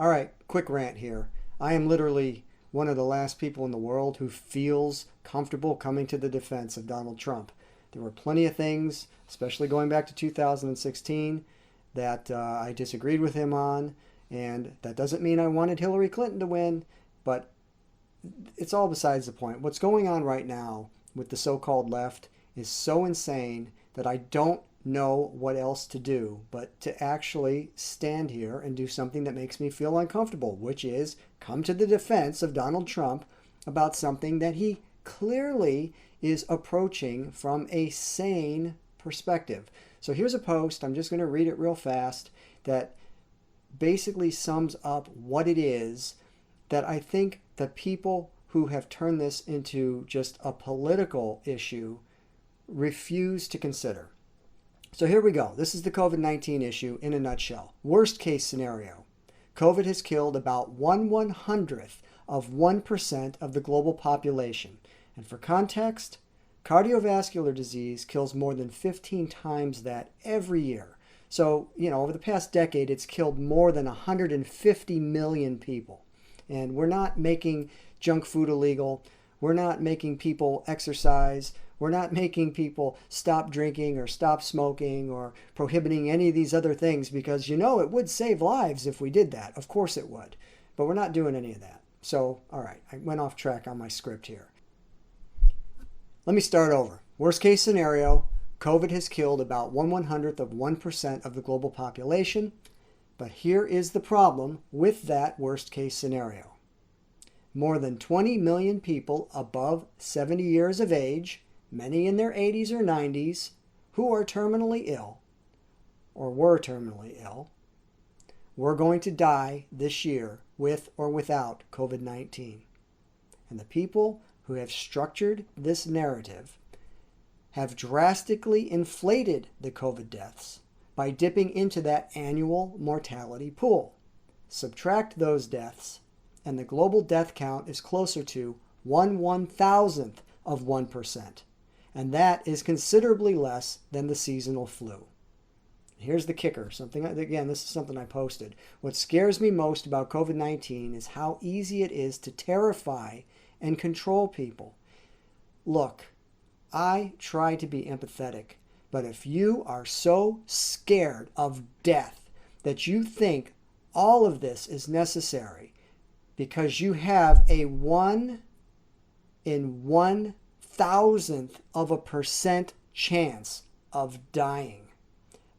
All right, quick rant here. I am literally one of the last people in the world who feels comfortable coming to the defense of Donald Trump. There were plenty of things, especially going back to 2016, that I disagreed with him on, and that doesn't mean I wanted Hillary Clinton to win, but it's all besides the point. What's going on right now with the so-called left is so insane that I don't know what else to do but to actually stand here and do something that makes me feel uncomfortable, which is come to the defense of Donald Trump about something that he clearly is approaching from a sane perspective. So here's a post, I'm just going to read it real fast, that basically sums up what it is that I think the people who have turned this into just a political issue refuse to consider. So here we go. This is the COVID-19 issue in a nutshell. Worst case scenario. COVID has killed about 1/100th of 1% of the global population. And for context, cardiovascular disease kills more than 15 times that every year. So, over the past decade, it's killed more than 150 million people. And we're not making junk food illegal. We're not making people exercise. We're not making people stop drinking or stop smoking or prohibiting any of these other things because, it would save lives if we did that. Of course it would. But we're not doing any of that. So, all right, I went off track on my script here. Let me start over. Worst case scenario, COVID has killed about 1/100th of 1% of the global population. But here is the problem with that worst case scenario. More than 20 million people above 70 years of age, many in their 80s or 90s, who are terminally ill, or were terminally ill, were going to die this year with or without COVID-19. And the people who have structured this narrative have drastically inflated the COVID deaths by dipping into that annual mortality pool. Subtract those deaths, and the global death count is closer to 1/1000th of 1%. And that is considerably less than the seasonal flu. Here's the kicker. This is something I posted. What scares me most about COVID-19 is how easy it is to terrify and control people. Look, I try to be empathetic, but if you are so scared of death that you think all of this is necessary because you have a 1 in 1,000th of a percent chance of dying,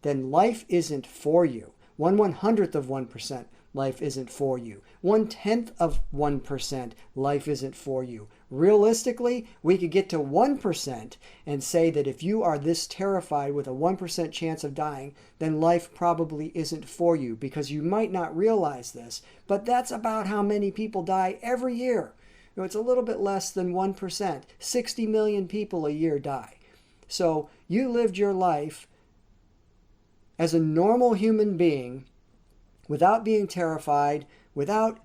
then life isn't for you. 1/100th of 1%, life isn't for you. 1/10th of 1%, life isn't for you. Realistically, we could get to 1% and say that if you are this terrified with a 1% chance of dying, then life probably isn't for you, because you might not realize this, but that's about how many people die every year. It's a little bit less than 1%. 60 million people a year die. So you lived your life as a normal human being without being terrified, without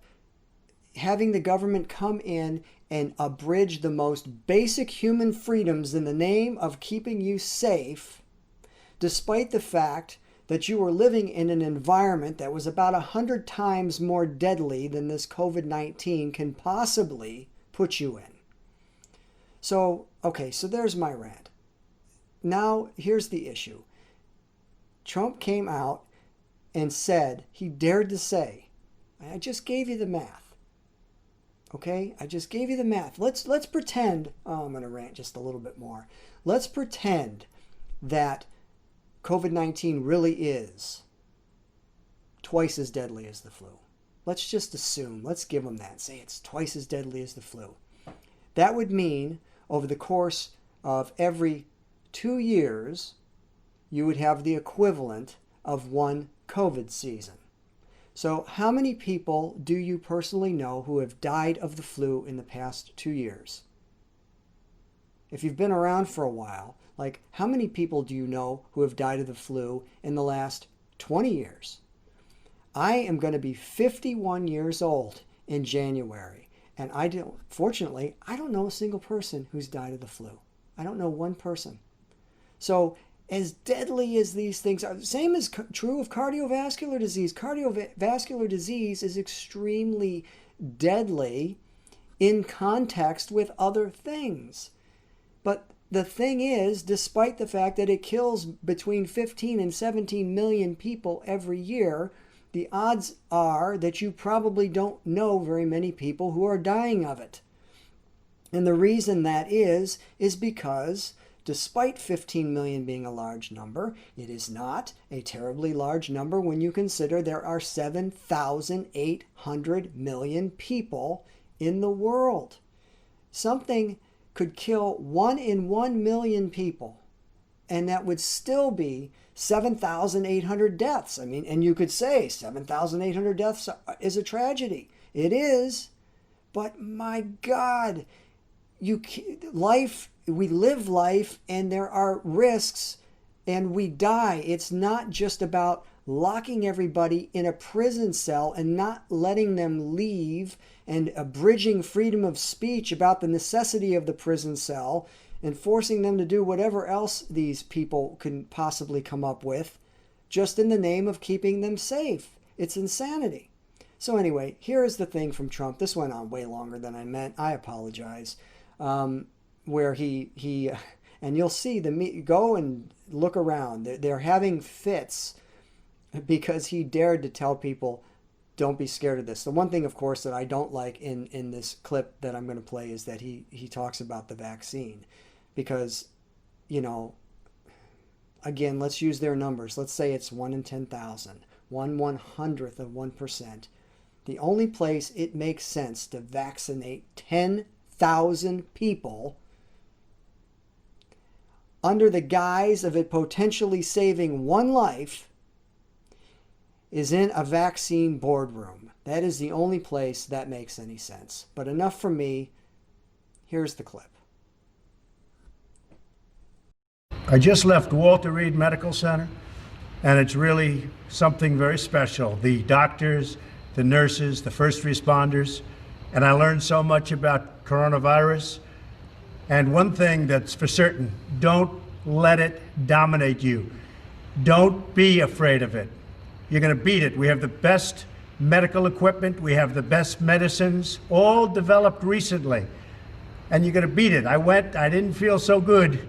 having the government come in and abridge the most basic human freedoms in the name of keeping you safe, despite the fact that you were living in an environment that was about 100 times more deadly than this COVID-19 can possibly put you in. So there's my rant. Now, here's the issue. Trump came out and said, he dared to say, I just gave you the math. Okay? I just gave you the math. Let's pretend, I'm going to rant just a little bit more. Let's pretend that COVID-19 really is twice as deadly as the flu. Let's just assume, let's give them that, say it's twice as deadly as the flu. That would mean over the course of every 2 years, you would have the equivalent of one COVID season. So how many people do you personally know who have died of the flu in the past 2 years? If you've been around for a while, how many people do you know who have died of the flu in the last 20 years? I am going to be 51 years old in January, and fortunately, I don't know a single person who's died of the flu. I don't know one person. So as deadly as these things are, same is true of cardiovascular disease. Cardiovascular disease is extremely deadly in context with other things. But the thing is, despite the fact that it kills between 15 and 17 million people every year, the odds are that you probably don't know very many people who are dying of it. And the reason that is because despite 15 million being a large number, it is not a terribly large number when you consider there are 7,800 million people in the world. Something could kill 1 in 1 million people, and that would still be 7,800 deaths. I mean, and you could say 7,800 deaths is a tragedy. It is, but my God, we live life, and there are risks, and we die. It's not just about locking everybody in a prison cell and not letting them leave, and abridging freedom of speech about the necessity of the prison cell, and forcing them to do whatever else these people can possibly come up with, just in the name of keeping them safe. It's insanity. So anyway, here is the thing from Trump. This went on way longer than I meant. I apologize. Where he and you'll see go and look around. They're having fits because he dared to tell people, don't be scared of this. The one thing, of course, that I don't like in this clip that I'm going to play is that he talks about the vaccine. Because, again, let's use their numbers. Let's say it's 1 in 10,000, 1/100th of 1%. The only place it makes sense to vaccinate 10,000 people under the guise of it potentially saving one life is in a vaccine boardroom. That is the only place that makes any sense. But enough from me. Here's the clip. I just left Walter Reed Medical Center, and it's really something very special. The doctors, the nurses, the first responders, and I learned so much about coronavirus. And one thing that's for certain, don't let it dominate you. Don't be afraid of it. You're going to beat it. We have the best medical equipment. We have the best medicines, all developed recently. And you're going to beat it. I didn't feel so good.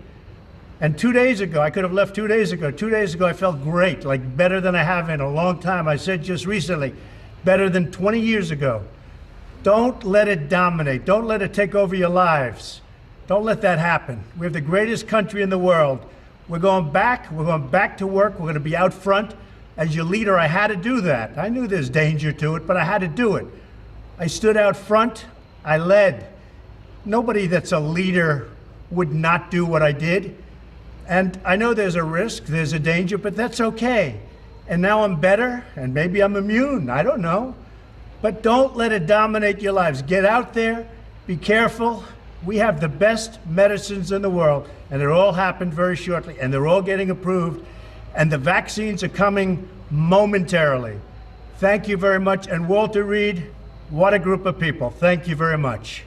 And 2 days ago, I could have left 2 days ago. 2 days ago, I felt great, like better than I have in a long time. I said just recently, better than 20 years ago. Don't let it dominate. Don't let it take over your lives. Don't let that happen. We have the greatest country in the world. We're going back to work. We're going to be out front. As your leader, I had to do that. I knew there's danger to it, but I had to do it. I stood out front. I led. Nobody that's a leader would not do what I did. And I know there's a risk, there's a danger, but that's okay. And now I'm better, and maybe I'm immune. I don't know. But don't let it dominate your lives. Get out there. Be careful. We have the best medicines in the world, and it all happened very shortly, and they're all getting approved, and the vaccines are coming momentarily. Thank you very much. And Walter Reed, what a group of people. Thank you very much.